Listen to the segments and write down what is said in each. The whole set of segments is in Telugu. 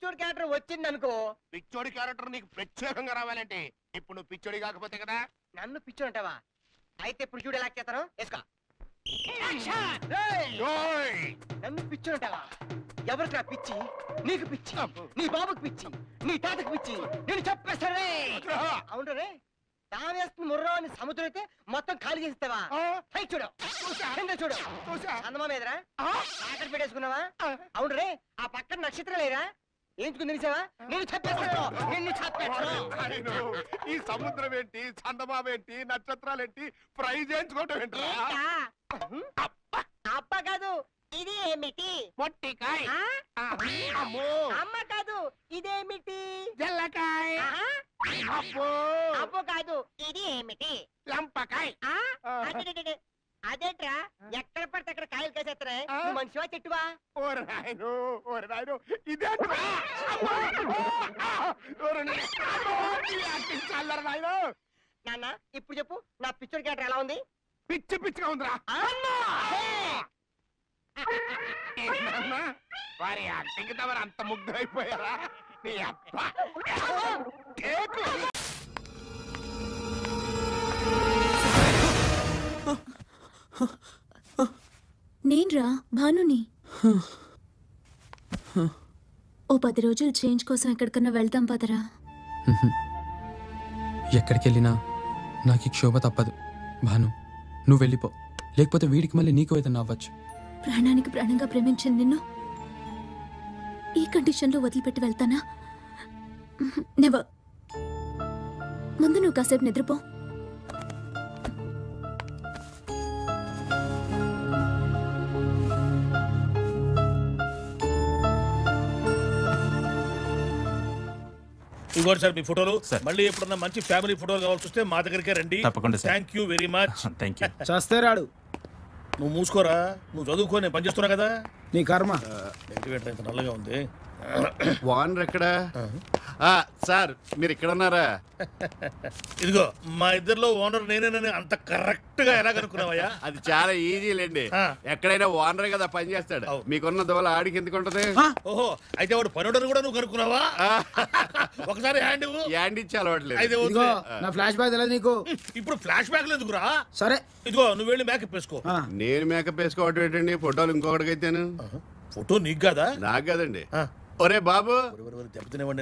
పిచ్చోడి క్యారెక్టర్ వచ్చింది అనుకో. పిచ్చోడి క్యారెక్టర్ నీకు ప్రత్యేకంగా రావాలంటే ఇప్పుడు నువ్వు పిచ్చోడి కాకపోతే కదా. నన్ను పిచ్చోడు అంటావా? అయితే ఇప్పుడు చూడు ఎలా చేస్తాను. వేసుకో. నన్ను పిచ్చోడు అంటావా? ఎవరికి నా పిచ్చి? నీకు పిచ్చి, నీ బాబుకి పిచ్చి, నీ తాతకు పిచ్చి. నేను చెప్పేస్తానే. అవును రే, తావేస్తుంది ముర్రో అని సముద్రం అయితే మొత్తం ఖాళీ చేస్తావా? చూడు చూడు అందమా మీదరా ఆకలి పెట్టేసుకున్నావా? అవును రే, ఆ పక్కన నక్షత్రం లేరా? ఏంచుకుని తెలిసావా? నేను చెప్పేస్తాను, నిన్ను చెప్పేస్తాను. ఈ సముద్రం ఏంటి, చందమామ ఏంటి, నక్షత్రాలు ఏంటి, ఫ్రై చేయించుకోవటం ఏంటి? అబ్బ కాదు, ఇది ఏమిటి? పొట్టికాయ. అమ్మ కాదు, ఇదేమిటి? జల్లకాయ. అబ్బో కాదు, ఇది ఏమిటి? లంపకాయ. అదేట్రా, ఎక్కడ పడితే అక్కడ కాయలు కాసేస్తారా? మనిషివా చెట్టువా? ఓరి నాయను, ఓరి నాయను, ఇదే నాన్న ఇప్పుడు చెప్పు, నా పిచ్చోడి క్యారెక్టర్ ఎలా ఉంది? పిచ్చి పిచ్చిగా ఉందిరా. వారి యాక్టింగ్ తవరు అంత ముగ్ధైపోయారా? నీ అప్ప నేన్రా భానుని. ఓ 10 రోజులు చేంజ్ కోసం ఎక్కడికన్నా వెళ్తాం పదరా. ఎక్కడికి వెళ్ళినా నాకు ఈ క్షోభ తప్పదు. భాను, నువ్వు వెళ్ళిపో, లేకపోతే వీడికి మళ్ళీ నీకు ఏదైనా అవ్వచ్చు. ప్రాణానికి ప్రాణంగా ప్రేమించిన నిన్ను ఈ కండిషన్లో వదిలిపెట్టి వెళ్తానా? నెవర్. ముందు నువ్వు కాసేపు నిద్రపో. ఇదిగోండి సార్ మీ ఫోటోలు. మళ్ళీ ఎప్పుడన్నా మంచి ఫ్యామిలీ ఫోటోలు కావాల్సి వస్తే మా దగ్గరికే రండి. తప్పకుండా sir. Thank you very much. Thank you. చేస్తే రాడు. నువ్వు మూసుకోరా, నువ్వు చదువుకో, నేను పనిచేస్తున్నా కదా. నీ కర్మ. ఇంత నల్లగా ఉంది. వానర్ ఎక్కడ? సార్ మీరు ఇక్కడ ఉన్నారా? ఇదిగో మా ఇద్దరిలో ఓనర్ నేనేనని అంత కరెక్ట్ గా ఎలా కనుక్కున్నావయ్యా? అది చాలా ఈజీ లేండి. ఎక్కడైనా ఓనర్ కదా పని చేస్తాడు. మీకున్న దోల ఆడికి ఎందుకు ఉంటది? ఓహో, అయితే వాడు పనుడని కూడా నువ్వు కనుక్కున్నావా? ఒకసారి హ్యాండ్ హ్యాండ్ ఇచ్చి అలవాట్లేదు. అయితే నా ఫ్లాష్ బ్యాక్ తెలియదు నీకు. ఇప్పుడు ఫ్లాష్ బ్యాక్ ఎందుకురా? సరే ఇదిగో నువ్వు వెళ్ళి మేకప్ వేసుకో. నేను మేకప్ వేసుకోవటం ఏంటండి? ఫోటోలు ఇంకొకటికైతేను. ఫోటో నీకు కాదా? నాకు కదండి. ఒరే బాబు,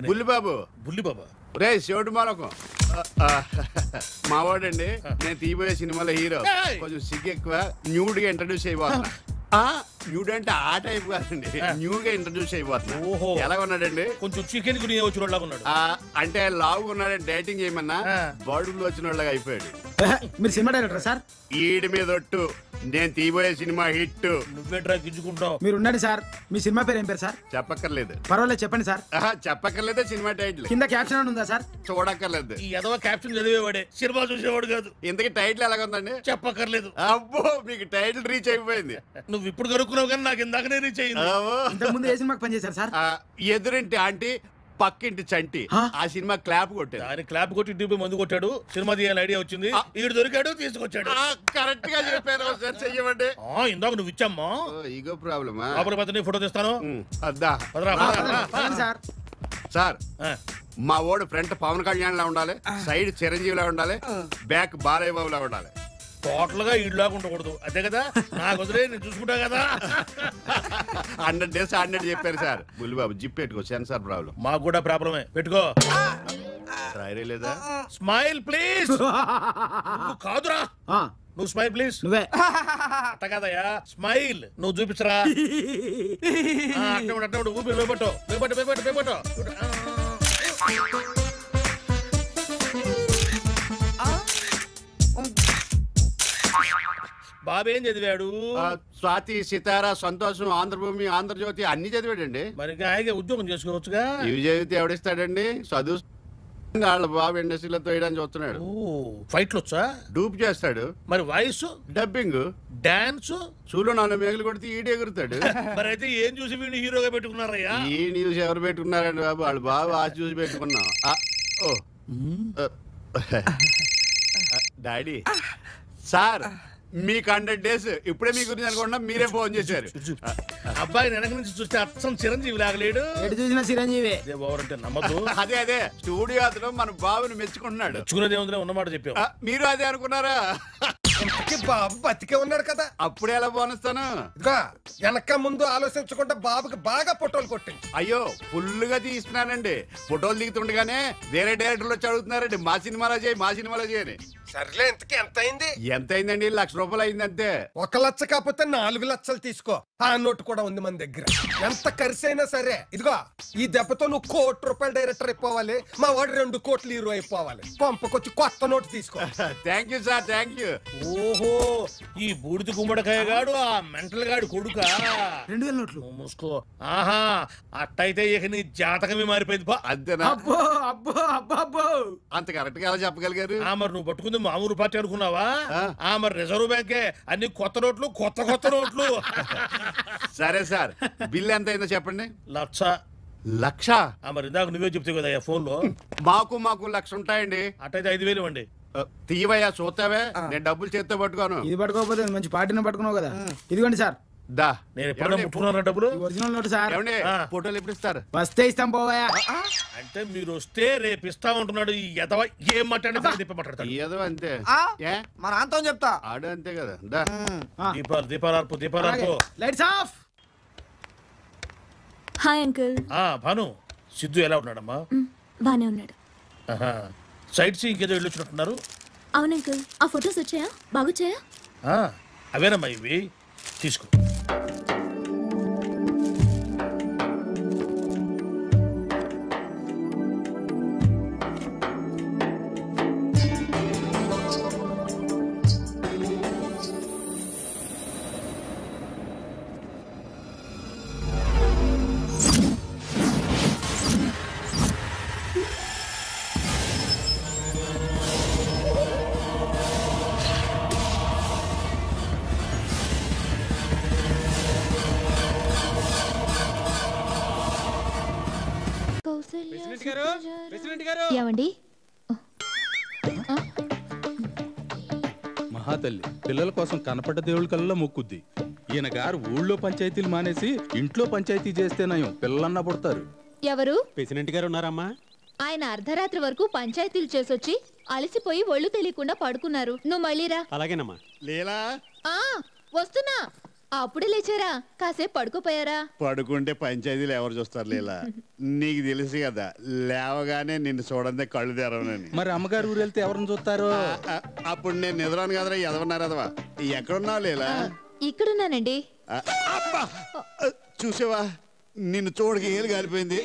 బుల్లి బాబు. బుల్లి బాబా? రే శివుడు మాలకం మావాడండి. నేను తీయబోయే సినిమాలో హీరో. కొంచెం సిగ్గు ఎక్కువ. న్యూడ్ గా ఇంట్రడ్యూస్ అయిపోతున్నా. న్యూడ్ అంటే ఆ టైప్ కాదండి, న్యూ గా ఇంట్రడ్యూస్ అయిపోతున్నా. ఓహో, ఎలా ఉన్నాడండి? కొంచెం చికెన్ కు వచ్చిన వాళ్ళగా ఉన్నాడు. అంటే లావుగా ఉన్నాడండి. డైటింగ్ చేయమన్నా బాడీలో వచ్చిన వాళ్ళగా అయిపోయాడు. మీరు సినిమా డైరెక్టర్ సార్? ఈడి మీద ఒట్టు, నేను తీయబోయే సినిమా హిట్. నువ్వేట్రా గింజుకుంటావు? మీరు ఉండండి సార్. మీ సినిమా పేరు ఏం పేరు సార్? చెప్పక్కర్లేదు. పర్వాలేదు చెప్పండి సార్. చెప్పక్కర్లేదే సినిమా టైటిల్. కింద క్యాప్షన్ ఉందా సార్? చూడక్కర్లేదు. ఈ ఎదవ క్యాప్షన్ చదివేవాడే, సినిమా చూసేవాడు కాదు. ఇంతకీ టైటిల్ ఎలాగుందండి? చెప్పక్కర్లేదు. అబ్బో, మీకు టైటిల్ రీచ్ అయిపోయింది. నువ్వు ఇప్పుడు కనుక్కున్నావు కానీ నాకు ఇందాకనే రీచ్ అయింది. ఇంతకు ముందు ఏ సినిమాకి పనిచేశారు సార్? ఎదురింటి ఆంటీ పక్కింటి చంటి, ఆ సినిమా క్లాప్ కొట్టాడు. ఆయన క్లాప్ కొట్టి ఇంటికి మందు కొట్టాడు. సినిమా తీయాలని ఐడియా వచ్చింది, ఈడు దొరికాడు, తీసుకొచ్చాడు. కరెక్ట్ గా చెప్పారు సార్. చెయ్యమండి. ఇందాక నువ్వు ఇచ్చామ్మా. ఈగో ప్రాబ్లమా? అప్పుడు ఫోటో తీస్తాను. అద్దా సార్. సార్, మా ఓడు ఫ్రంట్ పవన్ కళ్యాణ్ లా ఉండాలి, సైడ్ చిరంజీవి లా ఉండాలి, బ్యాక్ బాలయ్య బాబు లా ఉండాలి. టోటల్ గా ఇడ్లాగా ఉండకూడదు, అదే కదా? నాకు వదిలే, నేను చూసుకుంటా కదా. 100 days 100 చెప్పారు సార్. బుల్లిబాబు జిప్ పెట్టుకో, సెన్సార్ ప్రాబ్లం. మాకు కూడా ప్రాబ్లమే, పెట్టుకో. ట్రైరే లేదా? Smile please. కాదురా, నువ్వు స్మైల్ ప్లీజ్. నువ్వే అట్ట కదయా, స్మైల్ నువ్వు చూపించరా. అట్ట ఊపి పేపట్టు. బాబేం చదివాడు? స్వాతి, సితారా, సంతోషం, ఆంధ్రభూమి, ఆంధ్రజ్యోతి అన్ని చదివాడండి. మరి హాయిగా ఉద్యోగం చేసుకోవచ్చుగా. ఇవి చదివితే ఎవడిస్తాడండి? చదువు వాళ్ళ బాబు ఇండస్ట్రీలో తోయడానికి చూస్తున్నాడు. ఫైట్లు వచ్చా? డూప్ చేస్తాడు. మరి వాయిస్, డబ్బింగ్, డాన్స్, చూలో 4 మేకలు కొడితే ఈడు ఎగురుతాడు. మరి అయితే ఏం చూసి వీడిని హీరోగా పెట్టుకున్నారయ్యా? ఈ న్యూస్ ఎవరు పెట్టుకున్నారండి బాబు? వాళ్ళు బాబు ఆశ చూసి పెట్టుకున్నాం. డాడీ సార్, మీకు 100 days ఇప్పుడే మీ గురించి అనుకుంటున్నా మీరే ఫోన్ చేశారు. అబ్బాయి వెనక నుంచి చూస్తే అచ్చం చిరంజీవి లాగలేడు. ఎటు చూసినా చిరంజీవి. అంటే నమ్మదు. అదే స్టూడియో అతను మన బాబుని మెచ్చుకుంటున్నాడు. మెచ్చుకునేది ఏముందిలే, ఉన్నమాట చెప్పావు. మీరు అదే అనుకున్నారా? బాబు బతికే ఉన్నాడు కదా. అప్పుడే ఎలా పోనిస్తాను. వెనక ముందు ఆలోచించకుండా బాబుకి బాగా ఫోటోలు కొట్టింది. అయ్యో ఫుల్గా తీస్తున్నానండి. ఫోటోలు దిగుతుండగానే వేరే డైరెక్టర్లు వచ్చి అడుగుతున్నారండి మా సినిమాలో చేయి అని. సర్లే ఇంతకి ఎంత అయింది? ఎంత అయిందండి? 1,00,000 రూపాయలు అయింది అంతే. 1 లక్ష కాకపోతే 4 లక్షలు తీసుకో. ఆ నోటు కూడా ఉంది మన దగ్గర. ఎంత ఖర్చు అయినా సరే ఇదిగో ఈ దెబ్బతో నువ్వు 1 కోటి రూపాయలు డైరెక్టర్ అయిపోవాలి. మా వాడు 2 కోట్లు హీరో అయిపోవాలి. పంపకొచ్చి కొత్త నోటు తీసుకో. Thank you sir, thank you. ఓహో, ఈ బూడిద గుమ్మడికాయ గాడు ఆ మెంటల్ గాడు కొడుకా? 2000 నోట్లు. మూసుకో. ఆహా, అట్టయితే ఇక నీ జాతకమే మారిపోయింది. అంతేనా? అబ్బో అబ్బో అబ్బో అబ్బో, అంత కరెక్ట్ గా ఎలా చెప్పగలిగారు? మరి నువ్వు పట్టుకుంది మామూలు పార్టీ అనుకున్నావా? మరి రిజర్వ్ బ్యాంకే అన్ని కొత్త నోట్లు, కొత్త నోట్లు. సరే సార్, బిల్ ఎంత అయిందో చెప్పండి. 1,00,000. మరి ఇందాక నువ్వే చెప్తే కదా ఫోన్ లో. మాకు 1,00,000 ఉంటాయండి. అట్టయితే 5,000 ఇవ్వండి. తీయవయ్యా, చూస్తావే. నేను డబ్బులు చేత్తో పట్టుకోను. ఇది పట్టుకోకపోతే మంచి పార్టీని పట్టుకున్నావు కదా. ఇదిగోండి సార్. దా, నేను ఎప్పుడైనా ముట్టుకున్నాను డబ్బులు. Original note sir. ఫోటోలు ఎప్పుడు ఇస్తారు? వస్తే ఇస్తాం పోవా. అంటే మీరు వస్తే రేపు ఇస్తామంటున్నాడు. ఈ ఎదవ ఏం మాట్లాడి తిప్పమాట్లాడతాడు. ఏదో అంతే. మన అంతం చెప్తా. ఆడు అంతే కదా. దా, దీపాలు. Lights off. Hi uncle. Bhanu, Siddhu ఎలా ఉన్నాడమ్మా? బానే ఉన్నాడు. సైట్ సీయింగ్ ఏదో వెళ్ళొచ్చినట్టున్నారు. అవును అంకుల్, ఆ ఫొటోస్ వచ్చాయా? బాగొచ్చాయా? అవేనమ్మా ఇవి, తీసుకో. ఏమండి? మహాతల్లి పిల్లల కోసం కనపడ్డ దేవుడి కళ్ళలో మొక్కుద్ది. ఈయన గారు ఊళ్ళో పంచాయతీలు మానేసి ఇంట్లో పంచాయతీ చేస్తే నయం పిల్లలన్నా పుడతారు. ఎవరు? ప్రెసిడెంట్ గారు ఉన్నారమ్మా. ఆయన అర్ధరాత్రి వరకు పంచాయతీలు చేసొచ్చి అలసిపోయి ఒళ్ళు తెలియకుండా పడుకున్నారు. నువ్వు మళ్ళీరా. అలాగేనమ్మా. లీలా, వస్తున్నా. అప్పుడే లేచారా? కాసేపు పడుకోపోయారా? పడుకుంటే పంచాయతీలు ఎవరు చూస్తారు లీలా? నీకు తెలుసు కదా, లేవగానే నిన్ను చూడందే కళ్ళు తెరవనని. మరి అమ్మగారు ఊరు వెళ్తే ఎవరిని చూస్తారు? అప్పుడు నేను నిద్రాను కదరా. ఎదవన్నారు ఎదవా. ఎక్కడున్నావు లీలా? ఇక్కడున్నానండి. చూసావా, నిన్ను చూడక ఏలు కాలిపోయింది.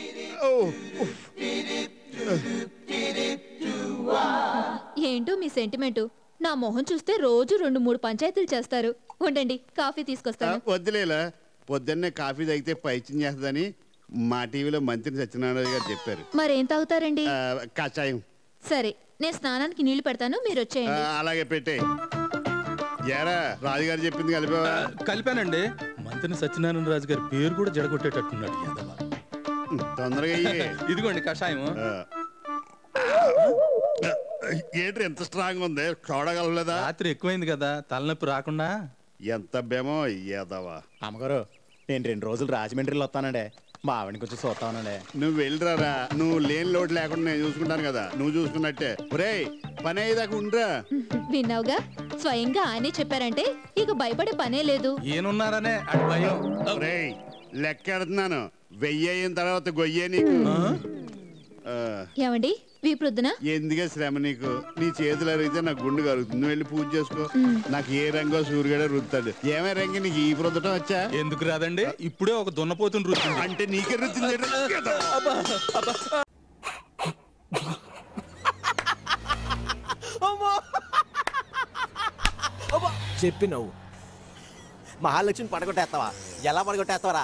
ఏంటో మీ సెంటిమెంటు. నా మొహం చూస్తే రోజు 2-3 పంచాయతీలు చేస్తారు. ఉండండి, కాఫీ తీసుకొస్తాను. వద్దులేలా, పొద్దున్నే కాఫీ తాగితే పైచ్యం చేస్తుందని మా టీవీలో మంత్రి సత్యనారాయణ గారు చెప్పారు. మరేం తాగుతారండి? కషాయం. సరే, నేను స్నానానికి నీళ్లు పెడతాను, మీరు వచ్చేయండి. అలాగే పెట్టే. యారా, రాజుగారు చెప్పింది కలిపావా? కలిపానండి. మంత్రి సత్యనారాయణ రాజు గారి పేరు కూడా జడగొట్టేటట్టున్నాడు. తొందరగా ఇదిగోండి కషాయం. ఏంటి ఎంత స్ట్రాంగ్ ఉంది? చూడగలలేదా? రాత్రి ఎక్కువైంది కదా, తలనొప్పి రాకుండా. ఎంత బేమో ఏదవా. అమ్మగారు, నేను 2 రోజులు రాజమండ్రిలో వస్తానండే. మా ఆవిడని కొంచెం చూస్తానండే. నువ్వు వెళ్ళిరారా. నువ్వు లేని లోటు లేకుండా నేను చూసుకుంటాను కదా. నువ్వు చూసుకున్నట్టే. ఒరేయ్, పని అయ్యేదాకా ఉండరా. విన్నావుగా, స్వయంగా ఆయనే చెప్పారంటే ఇక భయపడే పనే లేదు. ఏనున్నారనే అటు భయం. ఒరేయ్, లెక్కెడుతున్నాను. 1000 అయిన తర్వాత గొయ్యే నీకు. ఏమండి, వీపురుద్దునా? ఎందుకే శ్రమ నీకు? నీ చేతులు అరిగితే నాకు గుండు కలుగుతుంది. నువ్వు వెళ్ళి పూజ చేసుకో. నాకు ఏ రంగో సూర్యుడే రుద్దుతాడు. ఏమే రంగి నీకు ఈ రుద్దటం వచ్చా? ఎందుకు రాదండి, ఇప్పుడే ఒక దున్నపోతుని రుద్దుంది. అంటే నీకే రుద్దింది. చెప్పినవు మహాలక్ష్మి పడగొట్టేస్తావా? ఎలా పడగొట్టేస్తావరా?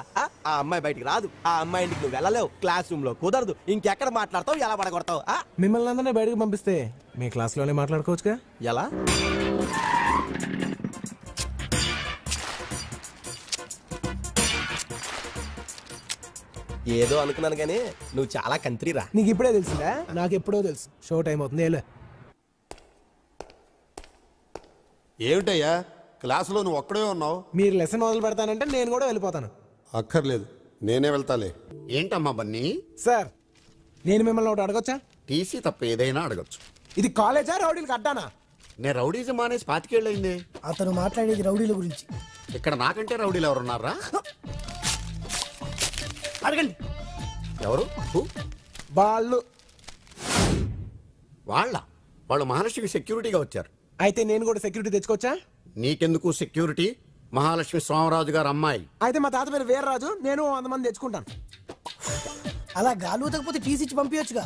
ఆ అమ్మాయి బయటికి రాదు. ఆ అమ్మాయి ఇంటికి నువ్వు వెళ్ళలేవు. క్లాస్ రూమ్ లో కుదరదు. ఇంకెక్కడ మాట్లాడతావు? ఎలా పడగొడతావు? మిమ్మల్ని అందరినీ బయటకు పంపిస్తే మీ క్లాస్ లోనే మాట్లాడుకోవచ్చుగా. ఎలా? ఏదో అనుకున్నాను కానీ నువ్వు చాలా కంత్రీరా. నీకు ఇప్పుడే తెలిసిందా? నాకు ఎప్పుడో తెలుసు. షో టైం అవుతుంది. ఏమిటయ్యా క్లాసులో నువ్వు ఒక్కడే ఉన్నావు. మీరు లెసన్ మొదలు పెడతానంటే నేను కూడా వెళ్ళిపోతాను. అక్కర్లేదు, నేనే వెళ్తాలే. ఏంటమ్మా బన్నీ? సార్ నేను మిమ్మల్ని ఒకటి అడగొచ్చా? టీసీ తప్ప ఏదైనా అడగచ్చు. ఇది కాలేజా రౌడీలకు అడ్డానా? నేను రౌడీజం మానేసి 25 ఏళ్ళయింది. అతను మాట్లాడేది రౌడీల గురించి. ఇక్కడ నాకంటే రౌడీలు ఎవరున్నారా? అడగండి. ఎవరు? వాళ్ళు వాళ్ళు మహాలక్ష్మి సెక్యూరిటీగా వచ్చారు. అయితే నేను కూడా సెక్యూరిటీ తెచ్చుకోవచ్చా? నీకెందుకు సెక్యూరిటీ? మహాలక్ష్మి స్వామిరాజు గారు అమ్మాయి. అయితే మా తాత పేరు వీర్రాజు, నేను 100 మంది తెచ్చుకుంటాను. అలా గాలి ఊతకపోతే టీసీ ఇచ్చి పంపించచ్చుగా.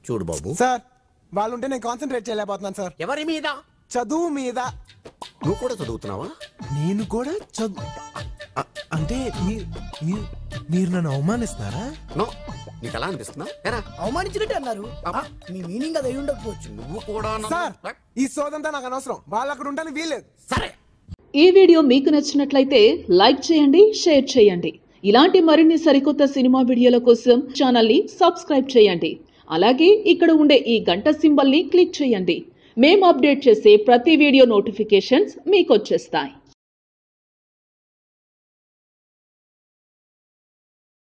చూడు బాబు సార్, వాళ్ళు ఉంటే నేను కాన్సన్ట్రేట్ చేయలేకపోతున్నాను సార్. ఎవరి మీద? చదువు మీద. నువ్వు కూడా చదువుతున్నావా? నేను కూడా అంటే మీరు నన్ను అవమానిస్తున్నారా? నో, నీకు ఎలా అనిపిస్తున్నా? అవమానించినట్టే అన్నారు. మీ మీనింగ్ అది అయి ఉండకపోవచ్చు. నువ్వు కూడా సార్, ఈ సోదంతా నాకు అనవసరం. వాళ్ళు అక్కడ ఉంటాను వీల్లేదు. సరే, ఈ వీడియో మీకు నచ్చినట్లయితే లైక్ చేయండి, షేర్ చేయండి. ఇలాంటి మరిన్ని సరికొత్త సినిమా వీడియోల కోసం ఛానల్ ని సబ్స్క్రైబ్ చేయండి. అలాగే ఇక్కడ ఉండే ఈ గంట సింబల్ ని క్లిక్ చేయండి. మేము అప్డేట్ చేసే ప్రతి వీడియో నోటిఫికేషన్స్ మీకు వచ్చేస్తాయి.